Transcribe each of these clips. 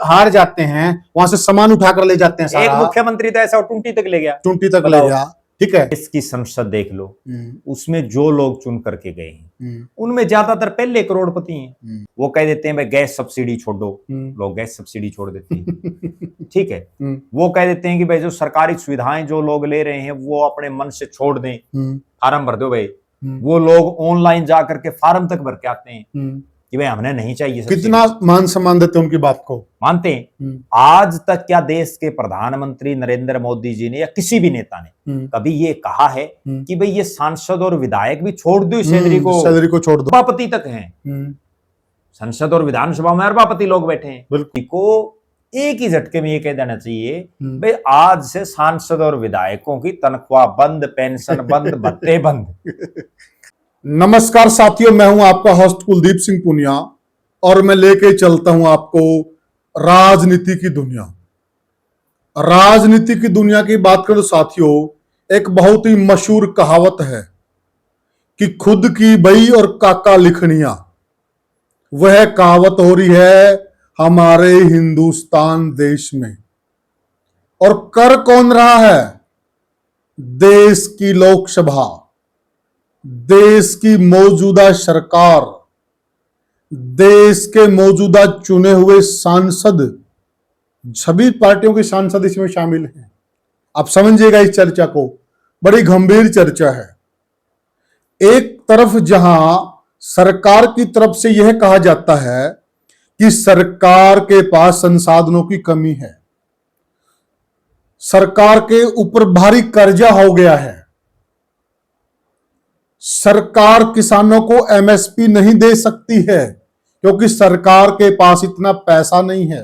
हार जाते हैं, वहां से सामान उठाकर ले जाते हैं सारा। एक मुख्यमंत्री तो ऐसा टूंटी तक ले गया, टूंटी तक ले गया। ठीक है, इसकी संसद देख लो, उसमें जो लोग चुन करके गए हैं उनमें ज्यादातर पहले करोड़पति हैं। वो कह देते हैं भाई गैस सब्सिडी छोड़ दो, लोग गैस सब्सिडी छोड़ देते हैं। ठीक है, वो कह देते हैं कि भाई जो सरकारी सुविधाएं जो लोग ले रहे हैं वो अपने मन से छोड़ दें, फार्म भर दो भाई। वो लोग ऑनलाइन जा करके फार्म तक भर के आते हैं कि भाई हमने नहीं चाहिए। कितना मान सम्मान देते हैं उनकी बात को, मानते हैं। आज तक क्या देश के प्रधानमंत्री नरेंद्र मोदी जी ने या किसी भी नेता ने कभी ये कहा है कि भाई ये सांसद और विधायक भी छोड़ दो सैलरी को छोड़ दो? अरबापति तक हैं, संसद और विधानसभा में अरबापति लोग बैठे हैं। बिल्कुल को एक ही झटके में ये कह देना चाहिए भाई आज से सांसद और विधायकों की तनख्वाह बंद, पेंशन बंद, भत्ते बंद। नमस्कार साथियों, मैं हूं आपका होस्ट कुलदीप सिंह पुनिया और मैं लेके चलता हूं आपको राजनीति की दुनिया। राजनीति की दुनिया की बात करें तो साथियों, एक बहुत ही मशहूर कहावत है कि खुद की बई और काका लिखनिया। वह कहावत हो रही है हमारे हिंदुस्तान देश में, और कर कौन रहा है? देश की लोकसभा, देश की मौजूदा सरकार, देश के मौजूदा चुने हुए सांसद, सभी पार्टियों के सांसद इसमें शामिल हैं। आप समझिएगा इस चर्चा को, बड़ी गंभीर चर्चा है। एक तरफ जहां सरकार की तरफ से यह कहा जाता है कि सरकार के पास संसाधनों की कमी है, सरकार के ऊपर भारी कर्जा हो गया है, सरकार किसानों को एमएसपी नहीं दे सकती है क्योंकि सरकार के पास इतना पैसा नहीं है,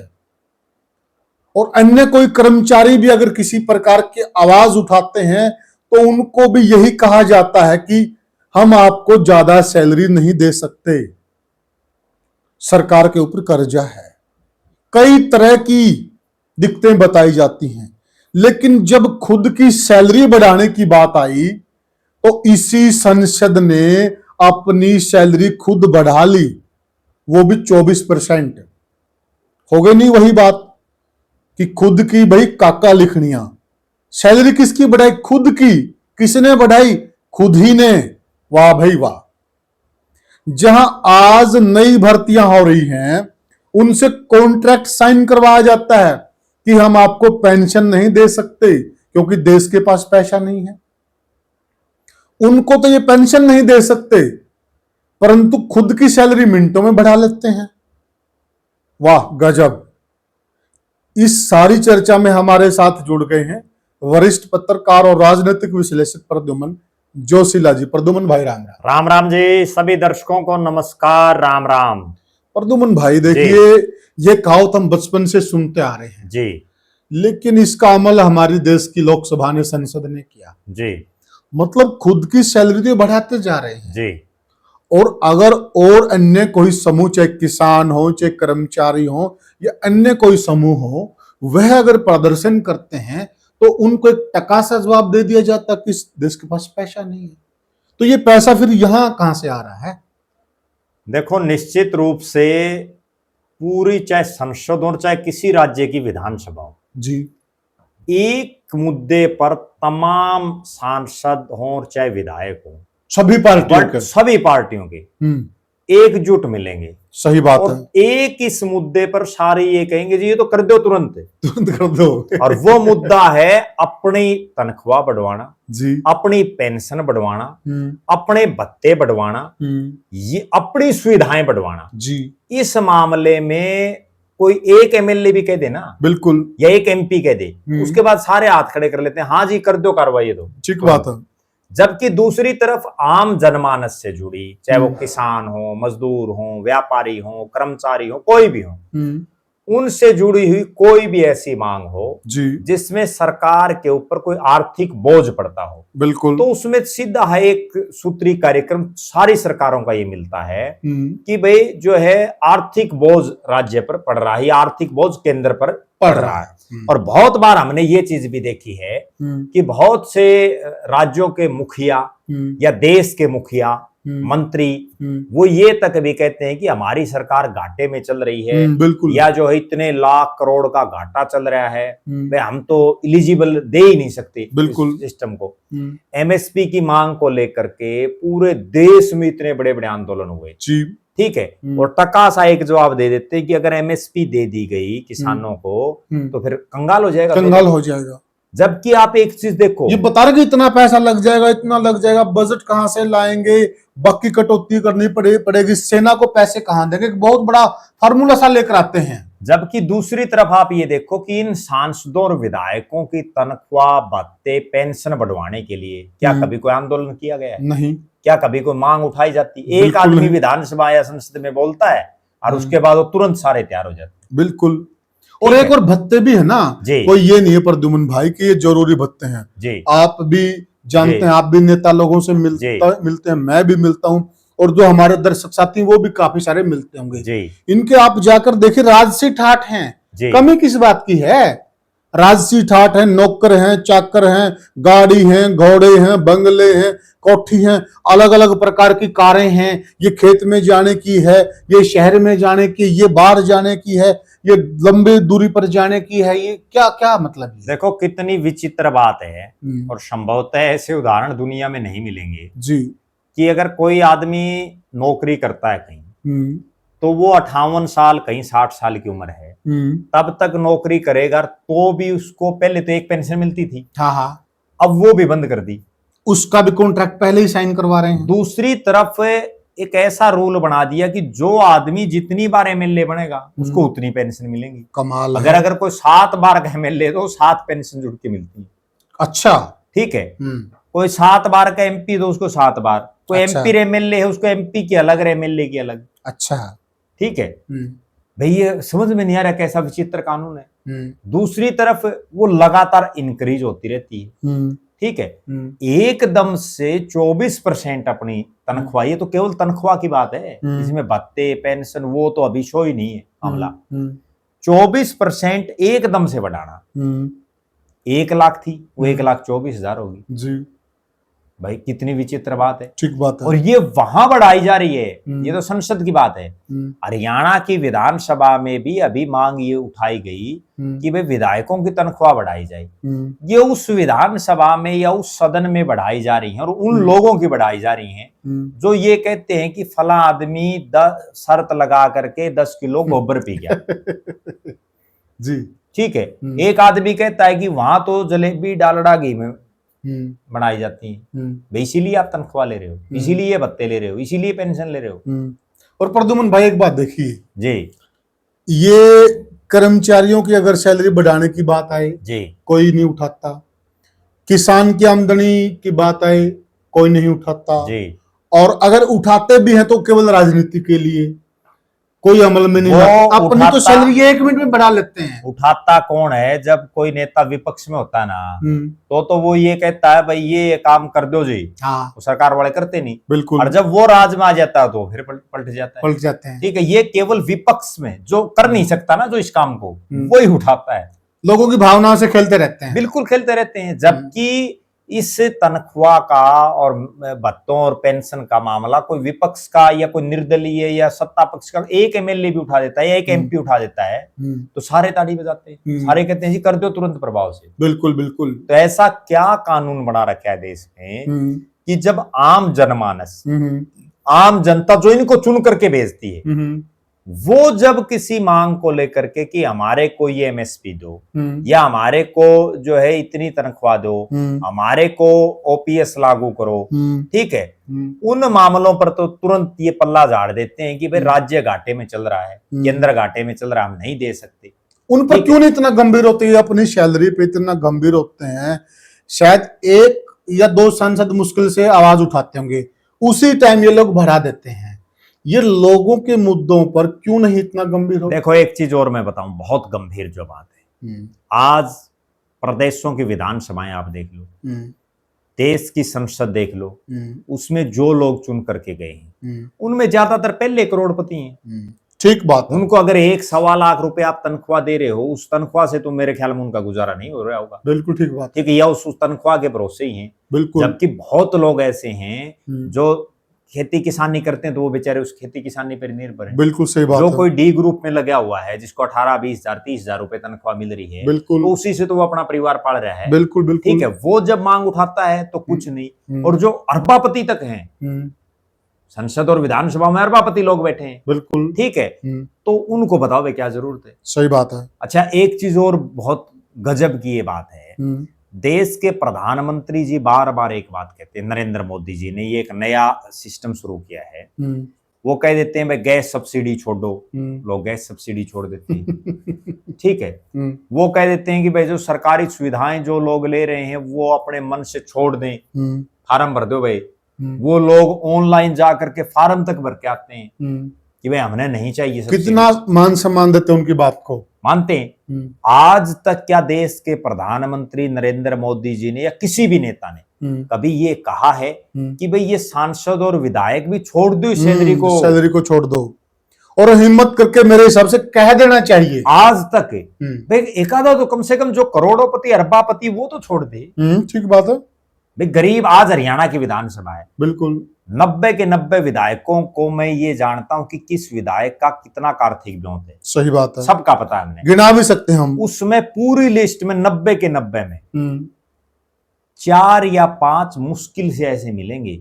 और अन्य कोई कर्मचारी भी अगर किसी प्रकार की आवाज उठाते हैं तो उनको भी यही कहा जाता है कि हम आपको ज्यादा सैलरी नहीं दे सकते, सरकार के ऊपर कर्जा है। कई तरह की दिक्कतें बताई जाती हैं, लेकिन जब खुद की सैलरी बढ़ाने की बात आई तो इसी संसद ने अपनी सैलरी खुद बढ़ा ली, वो भी 24%। हो गई नहीं वही बात कि खुद की भाई काका लिखनिया। सैलरी किसकी बढ़ाई? खुद की। किसने बढ़ाई? खुद ही ने। वाह भाई वाह। जहां आज नई भर्तियां हो रही हैं उनसे कॉन्ट्रैक्ट साइन करवाया जाता है कि हम आपको पेंशन नहीं दे सकते क्योंकि देश के पास पैसा नहीं है। उनको तो ये पेंशन नहीं दे सकते, परंतु खुद की सैलरी मिनटों में बढ़ा लेते हैं। वाह गजब। इस सारी चर्चा में हमारे साथ जुड़ गए हैं वरिष्ठ पत्रकार और राजनीतिक विश्लेषक प्रद्युमन जोशीला जी। प्रद्युमन भाई राम राम। राम राम जी, सभी दर्शकों को नमस्कार, राम राम। प्रद्युमन भाई देखिए, ये कहावत हम बचपन से सुनते आ रहे हैं जी, लेकिन इसका अमल हमारी देश की लोकसभा ने, संसद ने किया जी। मतलब खुद की सैलरी तो बढ़ाते जा रहे हैं जी। और अगर और अन्य कोई समूह, चाहे किसान हो, चाहे कर्मचारी हो या अन्य कोई समूह हो, वह अगर प्रदर्शन करते हैं तो उनको एक टका सा जवाब दे दिया जाता कि इस देश के पास पैसा नहीं है। तो ये पैसा फिर यहां कहां से आ रहा है? देखो, निश्चित रूप से पूरी चाहे संसद और चाहे किसी राज्य की विधानसभा हो जी, एक मुद्दे पर तमाम सांसद हों और चाहे विधायक हों, सभी पार्टियों के एकजुट मिलेंगे। सही बात और है। एक इस मुद्दे पर सारे ये कहेंगे जी ये तो कर दो, तुरंत कर दो। और वो मुद्दा है अपनी तनख्वाह बढ़वाना जी, अपनी पेंशन बढ़वाना, अपने भत्ते बढ़वाना, ये अपनी सुविधाएं बढ़वाना जी। इस मामले में कोई एक एमएलए भी कह दे ना, बिल्कुल, या एक एमपी कह दे, उसके बाद सारे हाथ खड़े कर लेते हैं, हाँ जी कर दो कार्रवाई दो, ठीक बात है। जबकि दूसरी तरफ आम जनमानस से जुड़ी, चाहे वो किसान हो, मजदूर हो, व्यापारी हो, कर्मचारी हो, कोई भी हो, उनसे जुड़ी हुई कोई भी ऐसी मांग हो जी, जिसमें सरकार के ऊपर कोई आर्थिक बोझ पड़ता हो, बिल्कुल, तो उसमें सीधा है एक सूत्री कार्यक्रम सारी सरकारों का ये मिलता है कि भाई जो है आर्थिक बोझ राज्य पर पड़ रहा है, आर्थिक बोझ केंद्र पर पड़ रहा है। और बहुत बार हमने ये चीज भी देखी है कि बहुत से राज्यों के मुखिया या देश के मुखिया मंत्री, वो ये तक भी कहते हैं कि हमारी सरकार घाटे में चल रही है, बिल्कुल, या जो है इतने लाख करोड़ का घाटा चल रहा है, भाई हम तो एलिजिबल दे ही नहीं सकते बिल्कुल सिस्टम को। एमएसपी की मांग को लेकर के पूरे देश में इतने बड़े बड़े आंदोलन हुए, जी, ठीक है, और टका सा एक जवाब दे देते कि अगर एमएसपी दे दी गई किसानों को तो फिर कंगाल हो जाएगा, कंगाल हो जाएगा। जबकि आप एक चीज देखो, ये बता रहे कि इतना पैसा लग जाएगा, इतना लग जाएगा, बजट कहां से लाएंगे, बाकी कटौती करनी पड़ेगी, सेना को पैसे कहां देंगे, बहुत बड़ा फार्मूला सा लेकर आते हैं। जबकि दूसरी तरफ आप ये देखो कि इन सांसदों और विधायकों की तनख्वाह, भत्ते, पेंशन बढ़वाने के लिए क्या कभी कोई आंदोलन किया गया है? नहीं। क्या कभी कोई मांग उठाई जाती? एक आदमी विधानसभा या संसद में बोलता है और उसके बाद वो तुरंत सारे तैयार हो जाते। बिल्कुल। और एक और भत्ते भी है ना, कोई ये नहीं है प्रद्युमन भाई कि ये जरूरी भत्ते हैं जी। आप भी जानते हैं, आप भी नेता लोगों से मिलते हैं, मैं भी मिलता हूं, और जो हमारे दर्शक साथी वो भी काफी सारे मिलते होंगे जी। इनके आप जाकर देखिए, राजसी ठाठ हैं, कमी किस बात की है? राजसी ठाठ है, नौकर हैं, चाकर हैं, गाड़ी हैं, घोड़े हैं, बंगले हैं, कोठी हैं, अलग अलग प्रकार की कारें हैं, ये खेत में जाने की है, ये शहर में जाने की, ये बाहर जाने की है, ये लंबी दूरी पर जाने की है, ये क्या क्या मतलब है? देखो कितनी विचित्र बात है, और संभवतः ऐसे उदाहरण दुनिया में नहीं मिलेंगे जी, कि अगर कोई आदमी नौकरी करता है कहीं, तो वो 58 साल, कहीं 60 साल की उम्र है, तब तक नौकरी करेगा, तो भी उसको पहले तो एक पेंशन मिलती थी, हाँ, अब वो भी बंद कर दी, उसका भी कॉन्ट्रैक्ट पहले ही साइन करवा रहे हैं। दूसरी तरफ एक ऐसा रूल बना दिया कि जो आदमी जितनी बार एमएलए बनेगा उसको उतनी पेंशन मिलेगी। कमाल। अगर कोई 7 बार का एमएलए तो 7 पेंशन जुड़ के मिलती है। अच्छा, ठीक है। कोई 7 बार का एमपी तो उसको 7 बार, कोई एमपी एमएलए है उसको एमपी की अलग, एमएलए की अलग। अच्छा, ठीक है भाई, ये समझ में नहीं आ रहा कैसा विचित्र कानून है। दूसरी तरफ वो लगातार इंक्रीज होती रहती है, ठीक है, एकदम से 24% अपनी तनख्वाह, ये तो केवल तनख्वाह की बात है, इसमें भत्ते, पेंशन वो तो अभी शो ही नहीं है मामला। 24% एकदम से बढ़ाना, 1 लाख थी वो 1,24,000 होगी जी। भाई कितनी विचित्र बात है। ठीक बात है। और ये वहां बढ़ाई जा रही है, ये तो संसद की बात है। हरियाणा की विधानसभा में भी अभी मांग ये उठाई गई कि भाई विधायकों की तनख्वाह बढ़ाई जाए। ये उस विधानसभा में या उस सदन में बढ़ाई जा रही है, और उन लोगों की बढ़ाई जा रही है जो ये कहते हैं कि फला आदमी शर्त लगा करके 10 किलो गोबर पी गया जी, ठीक है। एक आदमी कहता है कि वहां तो जलेबी डालडा घी में बनाई जाती है, इसीलिए आप तनख्वाह ले रहे हो, इसीलिए भत्ते ले रहे हो, इसीलिए पेंशन ले रहे हो। और प्रद्युमन भाई एक बात देखिए जी, ये कर्मचारियों की अगर सैलरी बढ़ाने की बात आए जी, कोई नहीं उठाता, किसान की आमदनी की बात आए कोई नहीं उठाता जी, और अगर उठाते भी हैं तो केवल राजनीति के लिए, कोई अमल में नहीं आता। अपनी तो सैलरी 1 मिनट में बढ़ा लेते हैं। उठाता कौन है? जब कोई नेता विपक्ष में होता है ना, तो वो ये कहता है भाई ये काम कर दो जी, हाँ, वो सरकार वाले करते नहीं, बिल्कुल। और जब वो राज में आ जाता है तो फिर पलट जाते हैं, ठीक है। ये केवल विपक्ष में जो कर नहीं सकता ना, जो इस काम को, वो ही उठाता है। लोगों की भावनाओं से खेलते रहते हैं, बिल्कुल खेलते रहते हैं। जबकि इस तनख्वाह का और भत्तों और पेंशन का मामला कोई विपक्ष का या कोई निर्दलीय या सत्ता पक्ष का एक एमएलए भी उठा देता है या एक एमपी उठा देता है तो सारे ताली बजाते हैं, सारे कहते हैं जी कर दो तुरंत प्रभाव से। बिल्कुल बिल्कुल। तो ऐसा क्या कानून बना रखा है देश में कि जब आम जनमानस, आम जनता जो इनको चुन करके भेजती है, वो जब किसी मांग को लेकर के कि हमारे को ये एमएसपी दो या हमारे को जो है इतनी तनख्वाह दो, हमारे को ओपीएस लागू करो, ठीक है, उन मामलों पर तो तुरंत ये पल्ला झाड़ देते हैं कि भाई राज्य घाटे में चल रहा है, केंद्र घाटे में चल रहा है, हम नहीं दे सकते। उन पर क्यों नहीं इतना गंभीर होते हैं, अपनी सैलरी पे इतना गंभीर होते हैं? शायद 1 या 2 सांसद मुश्किल से आवाज उठाते होंगे, उसी टाइम ये लोग भरा देते हैं। ये लोगों के मुद्दों पर क्यों नहीं इतना गंभीर हो? देखो एक चीज और मैं बताऊं, बहुत गंभीर जो बात है, आज प्रदेशों की विधानसभाएं आप देख लो, देश की संसद देख लो, उसमें जो लोग चुन करके गए हैं उनमें ज्यादातर पहले करोड़पति हैं। ठीक बात। उनको अगर 1-1.25 लाख रुपए आप तनख्वाह दे रहे हो, उस तनख्वाह से तो मेरे ख्याल में उनका गुजारा नहीं हो रहा होगा। बिल्कुल ठीक बात। ठीक है, या उस तनख्वाह के भरोसे ही हैं। बिल्कुल। जबकि बहुत लोग ऐसे हैं जो खेती किसानी करते हैं तो वो बेचारे उस खेती किसानी पर निर्भर है। बिल्कुल सही बात जो है। कोई डी ग्रुप में लगा हुआ है, जिसको 18, 20,000, 30,000 रुपए तनख्वाह मिल रही है, बिल्कुल तो उसी से तो वो अपना परिवार पाल रहा है। बिल्कुल बिल्कुल ठीक है, वो जब मांग उठाता है तो कुछ नहीं। हम्म, और जो अरबापति तक हैं, हम्म, संसद और विधानसभा में अरबापति लोग बैठे हैं, बिल्कुल ठीक है, तो उनको बताओ भाई क्या जरूरत है। सही बात है। अच्छा, एक चीज और बहुत गजब की ये बात है, देश के प्रधानमंत्री जी बार बार एक बात कहते हैं, नरेंद्र मोदी जी ने ये एक नया सिस्टम शुरू किया है, वो कह देते हैं भाई गैस सब्सिडी छोड़ो, लोग गैस सब्सिडी छोड़ देते हैं। ठीक है, वो कह देते हैं कि भाई जो सरकारी सुविधाएं जो लोग ले रहे हैं वो अपने मन से छोड़ दें, फार्म भर दो भाई। वो लोग ऑनलाइन जा करके फार्म तक भर के आते हैं कि भाई हमने नहीं चाहिए सब्सिडी। कितना मान सम्मान देते हैं उनकी बात को, मानते हैं। आज तक क्या देश के प्रधानमंत्री नरेंद्र मोदी जी ने या किसी भी नेता ने कभी ये कहा है कि भाई ये सांसद और विधायक भी छोड़ दो सैलरी को छोड़ दो, और हिम्मत करके मेरे हिसाब से कह देना चाहिए। आज तक भाई एक आधा तो कम से कम जो करोड़ों अरबापति वो तो छोड़ दे। ठीक बात है भाई गरीब, आज हरियाणा की विधानसभा है, बिल्कुल 90 के 90 विधायकों को मैं ये जानता हूं कि किस विधायक का कितना आर्थिक ब्योंत है। सही बात है, सबका पता है, हमने गिना भी सकते हैं हम। उसमें पूरी लिस्ट में 90 के 90 में 4 या 5 मुश्किल से ऐसे मिलेंगे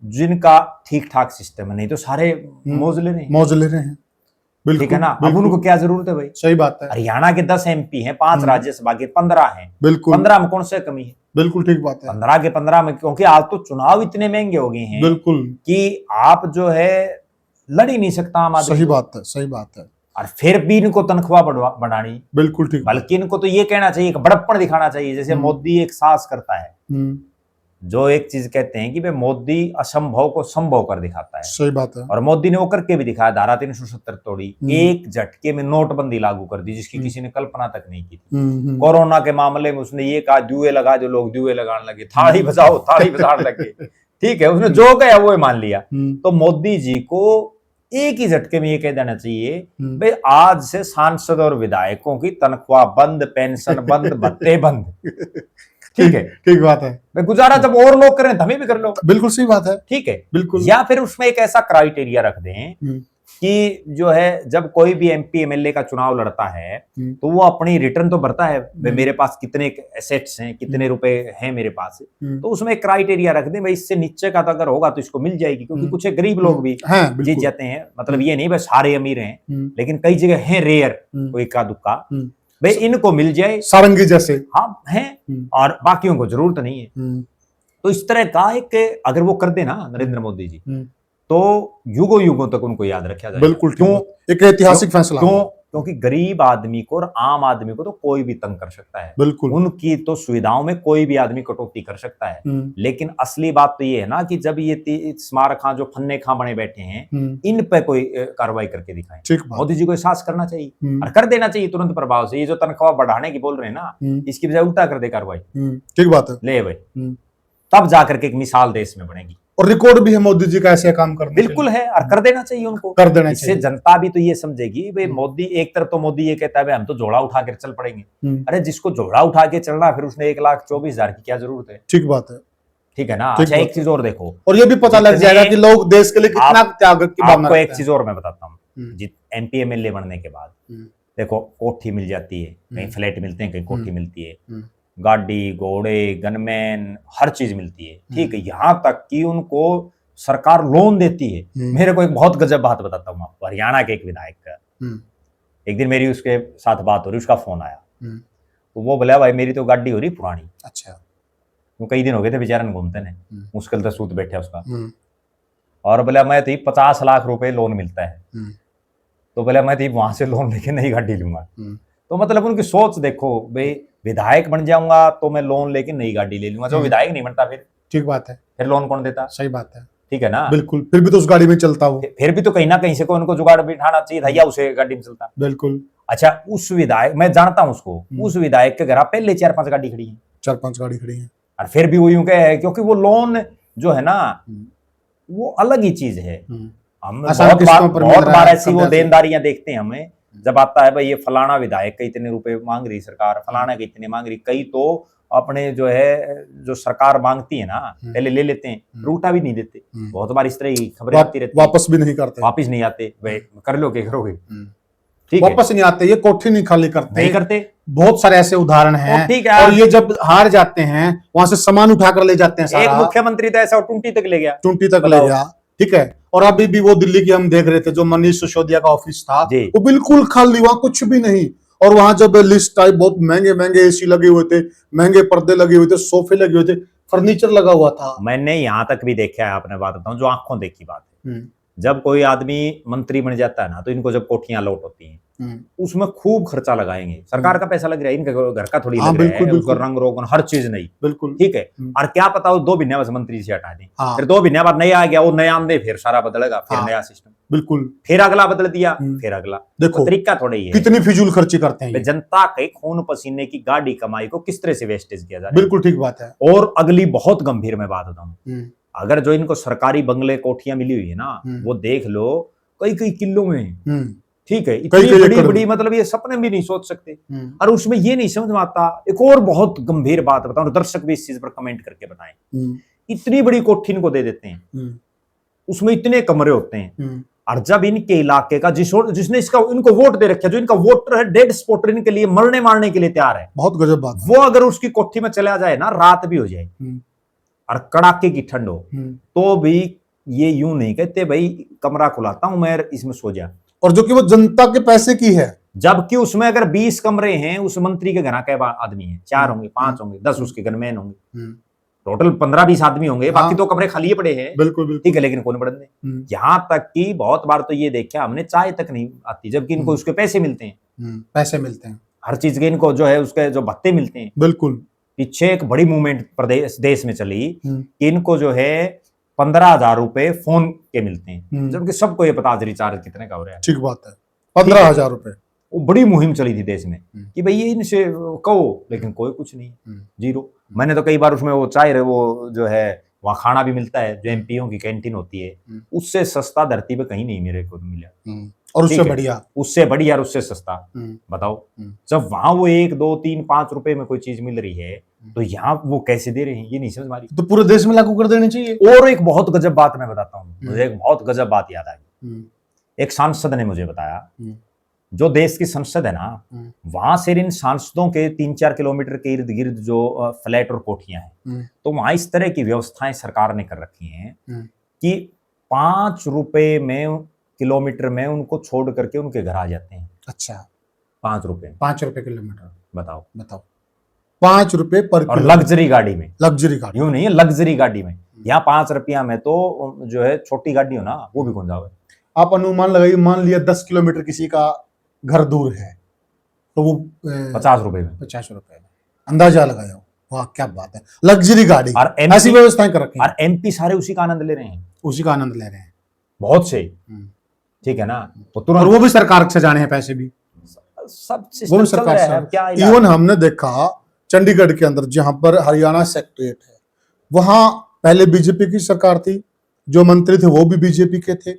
जिनका ठीक ठाक सिस्टम है, नहीं तो सारे मौज ले रहे हैं। ठीक है ना। अब उनको क्या जरूरत है भाई। सही बात है। हरियाणा के 10 MP हैं, 5 राज्यसभा के 15 हैं, बिल्कुल 15 में कौन से कमी है। बिल्कुल ठीक बात है। 15 के 15 में, क्योंकि आज तो चुनाव इतने महंगे हो गए हैं बिल्कुल कि आप जो है लड़ ही नहीं सकता आम आदमी। सही बात है, सही बात है। और फिर भी इनको तनख्वाह बढ़ानी, बिल्कुल ठीक। बल्कि इनको तो ये कहना चाहिए, एक बड़प्पन दिखाना चाहिए, जैसे मोदी एक साहस करता है, जो एक चीज कहते हैं कि भाई मोदी असंभव को संभव कर दिखाता है। सही बात है। और मोदी ने वो करके भी दिखाया, धारा 370 तोड़ी, एक झटके में नोटबंदी लागू कर दी जिसकी किसी ने कल्पना तक नहीं की थी। कोरोना के मामले में उसने ये कहा जुए लगा, जो लोग जुए लगाने लगे, थाली बजाने लगे। ठीक है, उसने जो कहा वो मान लिया। तो मोदी जी को एक ही झटके में ये कह देना चाहिए भाई आज से सांसद और विधायकों की तनख्वाह बंद, पेंशन बंद, भत्ते बंद। ठीक है, ठीक बात है भाई गुजारा जब और लोग करें तो हमें भी कर लो। बिल्कुल सही बात है। ठीक है, बिल्कुल। या फिर उसमें एक ऐसा क्राइटेरिया रख दें कि जो है जब कोई भी MP MLA का चुनाव लड़ता है तो वो अपनी रिटर्न तो भरता है, मेरे पास कितने एसेट्स हैं, कितने रुपए हैं मेरे पास, तो उसमें एक क्राइटेरिया रख दें भाई इससे नीचे का तो अगर होगा तो इसको मिल जाएगी, क्योंकि कुछ गरीब लोग भी जीत जाते हैं। मतलब ये नहीं बस सारे अमीर हैं, लेकिन कई जगह हैं रेयर, कोई इक्का दुक्का, भाई इनको मिल जाए, सारंगी जैसे हाँ हैं, और बाकियों को जरूरत नहीं है। तो इस तरह का एक अगर वो कर देना नरेंद्र मोदी जी, तो युगों युगों तक उनको याद रखा जाएगा। बिल्कुल क्यों, एक ऐतिहासिक फैसला। क्योंकि गरीब आदमी को और आम आदमी को तो कोई भी तंग कर सकता है, बिल्कुल उनकी तो सुविधाओं में कोई भी आदमी कटौती कर सकता है। लेकिन असली बात तो ये है ना कि जब ये स्मारक जो फन्ने खां बने बैठे हैं, इन पे कोई कार्रवाई करके दिखाएं। मोदी जी को एहसास करना चाहिए और कर देना चाहिए तुरंत प्रभाव से। ये जो तनख्वाह बढ़ाने की बोल रहे हैं ना, इसकी बजाय उल्टा कर दे कार्रवाई। ठीक बात है। ले भाई, तब जाकर के एक मिसाल देश में बनेगी। और रिकॉर्ड भी है मोदी जी का ऐसे काम करना। बिल्कुल है, और कर देना चाहिए उनको, कर देना चाहिए। इससे जनता भी तो ये समझेगी भाई मोदी, एक तरफ तो मोदी ये कहता है हम तो झोला उठा कर चल पड़ेंगे। अरे जिसको झोला उठा के चलना, फिर उसने 1,24,000 की क्या जरूरत है। ठीक बात है। ठीक है ना। अच्छा, एक चीज और देखो, और ये भी पता लग जाएगा कि लोग देश के लिए कितना त्याग की भावना। आपको एक चीज और मैं बताता हूँ, MP MLA बनने के बाद देखो कोठी मिल जाती है, कहीं फ्लैट मिलते हैं, कहीं कोठी मिलती है, गाड़ी घोड़े गनमैन हर चीज मिलती है। ठीक है, यहाँ तक कि उनको सरकार लोन देती है। मेरे को एक बहुत गजब बात बताता हूँ आपको, हरियाणा के एक विधायक का, एक दिन मेरी उसके साथ बात हो रही, उसका फोन आया, तो वो बोला भाई मेरी तो गाड़ी हो रही पुरानी। अच्छा। वो कई दिन हो गए थे बेचारे घूमते ने, मुश्किल से सूत बैठे उसका, और बोला मैं तो 50 लाख रुपए लोन मिलता है, तो बोला मैं तो वहां से लोन लेके नई गाड़ी लूंगा। तो मतलब उनकी सोच देखो भाई, विधायक बन जाऊंगा तो मैं लोन लेके नई गाड़ी ले लूंगा, जो विधायक नहीं बनता फिर। ठीक बात है, फिर लोन कौन देता। सही बात है। ठीक है ना। बिल्कुल, फिर भी तो उस गाड़ी में चलता हो, फिर भी तो कहीं ना कहीं से उनको जुगाड़ बिठाना चाहिए था, या उसे गाड़ी में चलता। बिल्कुल। अच्छा, उस विधायक, मैं जानता हूं उसको, उस विधायक के घर पहले 4-5 गाड़ी खड़ी है, 4-5 गाड़ी खड़ी है, और फिर भी वो यूं कहे, क्योंकि वो लोन जो है ना वो अलग ही चीज है। हम बहुत बार ऐसी वो देनदारियां देखते हैं हमें जब आता है भाई ये फलाना विधायक के इतने रुपए मांग रही सरकार, फलाना के इतने मांग रही, कई तो अपने जो है जो सरकार मांगती है ना पहले ले लेते हैं, उल्टा भी नहीं देते। बहुत बार इस तरह की खबरें आती रहती, वापस भी नहीं करते, वापस नहीं आते, भाई कर लो क्या करोगे, ठीक है, वापस नहीं आते, ये कोठी नहीं खाली करते, नहीं करते। बहुत सारे ऐसे उदाहरण हैं। ठीक है, और ये जब हार जाते हैं वहां से सामान उठाकर ले जाते हैं सारा। एक मुख्यमंत्री तो ऐसा टुंटी तक ले गया, टुंटी तक ले गया, ठीक है। और अभी भी वो दिल्ली की हम देख रहे थे, जो मनीष सिसोदिया का ऑफिस था, वो बिल्कुल खाली, वहां कुछ भी नहीं। और वहां जब लिस्ट आई, बहुत महंगे महंगे एसी लगे हुए थे, महंगे पर्दे लगे हुए थे, सोफे लगे हुए थे, फर्नीचर लगा हुआ था। मैंने यहाँ तक भी देखा है, आपने बात बताऊं जो आंखों देखी बात है, जब कोई आदमी मंत्री बन जाता है ना, तो इनको जब कोठियां लौट होती हैं उसमें खूब खर्चा लगाएंगे, सरकार का पैसा लग रहा है, इनके घर का थोड़ी लग रहा है, उसको रंग रोगन हर चीज नहीं, बिल्कुल ठीक है। और क्या पता वो 2 महीने बाद मंत्री से हटा दें, फिर 2 महीने बाद नया आ गया, वो नया आमदे, फिर सारा बदलेगा, फिर नया सिस्टम, बिल्कुल, फिर अगला बदल दिया, फिर अगला। देखो तरीका थोड़ा ही है, कितनी फिजूल खर्ची करते हैं। जनता के खून पसीने की गाड़ी कमाई को किस तरह से वेस्टेज किया जा रहा है, बिल्कुल ठीक बात है। और अगली बहुत गंभीर मैं बात बताऊं, अगर जो इनको सरकारी बंगले कोठियां मिली हुई है ना, वो देख लो कई कई किलो में, ठीक है, इतनी बड़ी बड़ी, मतलब ये सपने भी नहीं सोच सकते। और उसमें ये नहीं समझ में आता, एक और बहुत गंभीर बात बताऊं, दर्शक भी इस चीज पर कमेंट करके बताएं, इतनी बड़ी कोठी इनको दे देते हैं, उसमें इतने कमरे होते हैं, और जब इनके इलाके का जिसने इसका इनको वोट दे रखा है, जो इनका वोटर है, डेड स्पॉटर इनके लिए मरने मारने के लिए तैयार है, बहुत गजब बात, वो अगर उसकी कोठी में चला जाए ना, रात भी हो जाए और कड़ाके की ठंड हो, तो भी ये यूं नहीं कहते भाई कमरा खुलाता हूं मैं, इसमें सो जा, और जो कि वो जनता के पैसे की है। जबकि उसमें अगर 20 कमरे हैं, उस मंत्री के घर के आदमी है, 4 होंगे, 5 होंगे, 10 उसके गनमैन होंगे, टोटल 15-20 आदमी होंगे, बाकी तो कमरे खाली पड़े हैं, बिल्कुल ठीक है, लेकिन कौन पढ़ने। यहां तक कि बहुत बार तो ये देखा हमने, चाय तक नहीं आती, जबकि इनको उसके पैसे मिलते हैं, पैसे मिलते हैं, हर चीज के इनको जो है उसके जो भत्ते मिलते हैं। बिल्कुल, पीछे एक बड़ी मूवमेंट प्रदेश देश में चली कि इनको जो है 15,000 रुपए फोन के मिलते हैं, जबकि सबको ये पता रिचार्ज कितने का हो रहा है। ठीक बात है, 15,000 रुपए। वो बड़ी मुहिम चली थी देश में कि भाई ये इनसे कहो, लेकिन कोई कुछ नहीं, जीरो। मैंने तो कई बार उसमें वो चाय, वो जो है वहाँ खाना भी मिलता है, जो एमपीओ की कैंटीन होती है, उससे सस्ता धरती पे कहीं नहीं मेरे को मिला, और उससे बढ़िया, उससे बढ़िया और उससे सस्ता। बताओ, जब वहां वो 1, 2, 3, 5 रुपए में कोई चीज मिल रही है, तो यहाँ वो कैसे दे रहे हैं, ये नहीं समझ मारी। तो पूरे देश में लागू कर देनी चाहिए। और एक बहुत गजब बात मैं बताता हूँ, मुझे एक बहुत गजब बात याद आई। एक सांसद ने मुझे बताया, जो देश की संसद है ना, वहां से इन सांसदों के 3-4 किलोमीटर के इर्द गिर्द जो फ्लैट और कोठियां हैं, तो वहां इस तरह की व्यवस्थाएं सरकार ने कर रखी हैं कि 5 रुपए में किलोमीटर में उनको छोड़ करके उनके घर आ जाते हैं। अच्छा, 5 रुपए, 5 रुपए किलोमीटर, बताओ, 5 रुपए पर, और लग्जरी गाड़ी में, लग्जरी गाड़ी, यूं नहीं है, लग्जरी गाड़ी में। यहाँ 5 रुपया में तो जो है छोटी गाड़ी हो ना, वो भी कौन जाओगे। आप अनुमान लगाइए, मान लिया 10 किलोमीटर किसी का घर दूर है, तो वो 50 रुपए में, 50 रुपए में, अंदाजा लगाया। वाह क्या बात है, लग्जरी गाड़ी, और ऐसी व्यवस्थाएं कर रखी हैं। और एमपी सारे उसी का आनंद ले रहे हैं, उसी का आनंद ले रहे हैं, बहुत से, ठीक है ना। तो तुरंत, और वो भी सरकार से जाने हैं पैसे भी, सब वो भी सरकार से। इवन हमने देखा चंडीगढ़ के अंदर, जहां पर हरियाणा सेक्रेटरीट है, वहां पहले बीजेपी की सरकार थी, जो मंत्री थे वो भी बीजेपी के थे।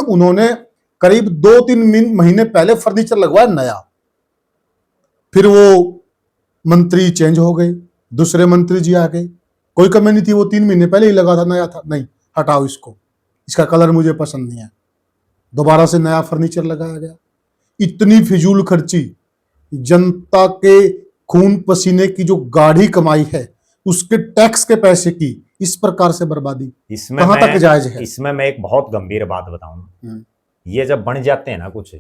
उन्होंने करीब 2-3 महीने पहले फर्नीचर लगवाया नया, फिर वो मंत्री चेंज हो गए, दूसरे मंत्री जी आ गए, कोई कमी नहीं थी, वो 3 महीने पहले ही लगा था, नया था, नहीं हटाओ इसको, इसका कलर मुझे पसंद नहीं है, दोबारा से नया फर्नीचर लगाया गया। इतनी फिजूल खर्ची, जनता के खून पसीने की जो गाढ़ी कमाई है, उसके टैक्स के पैसे की इस प्रकार से बर्बादी, इसमें कहां तक जायज है। इसमें मैं एक बहुत गंभीर बात बताऊं, ये जब बन जाते हैं ना कुछ,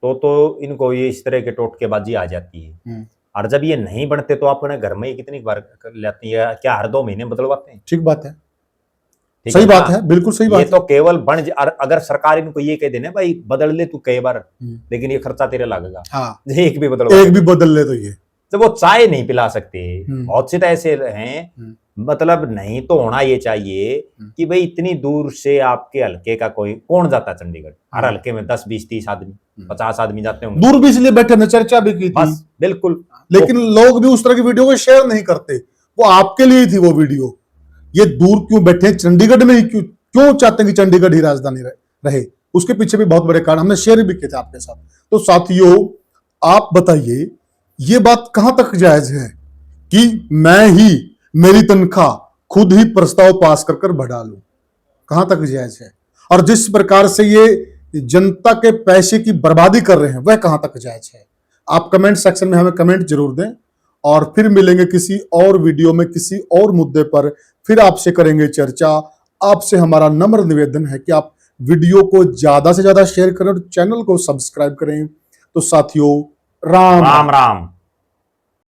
तो इनको ये इस तरह के टोटकेबाजी आ जाती है। और जब ये नहीं बनते तो अपने घर में कितनी बार कर लेती है, क्या हर 2 महीने बदलवाते हैं। ठीक बात है, सही बात है, बिल्कुल सही बात है। ये तो केवल अगर सरकार इनको ये कह देने भाई बदल ले तू कई बार, लेकिन ये खर्चा तेरे लगेगा, हाँ, एक भी बदल ले तो ये, जब वो चाय नहीं पिला सकते, बहुत से तो ऐसे हैं, मतलब नहीं तो होना ये चाहिए कि भाई इतनी दूर से आपके हल्के का कोई कौन जाता चंडीगढ़, हर हल्के में 10, 20, 30 आदमी, 50 आदमी जाते होंगे, दूर भी इसलिए बैठे न, चर्चा भी की थी, बिल्कुल, लेकिन लोग भी उस तरह की वीडियो को शेयर नहीं करते, वो आपके लिए थी वो वीडियो। ये दूर क्यों बैठे, चंडीगढ़ में ही क्यों चाहते हैं कि चंडीगढ़ ही राजधानी रहे, उसके पीछे भी बहुत बड़े कारण हमने शेयर भी किए थे आपके साथ। तो साथियों, आप बताइए ये बात कहां तक जायज है कि मैं ही मेरी तनख्वाह खुद ही प्रस्ताव पास कर बढ़ा लूं? कहां तक जायज है? और जिस प्रकार से ये जनता के पैसे की बर्बादी कर रहे हैं वह कहां तक जायज है? आप कमेंट सेक्शन में हमें कमेंट जरूर दें, और फिर मिलेंगे किसी और वीडियो में किसी और मुद्दे पर, फिर आपसे करेंगे चर्चा। आपसे हमारा नम्र निवेदन है कि आप वीडियो को ज्यादा से ज्यादा शेयर करें और चैनल को सब्सक्राइब करें। तो साथियों, राम राम राम।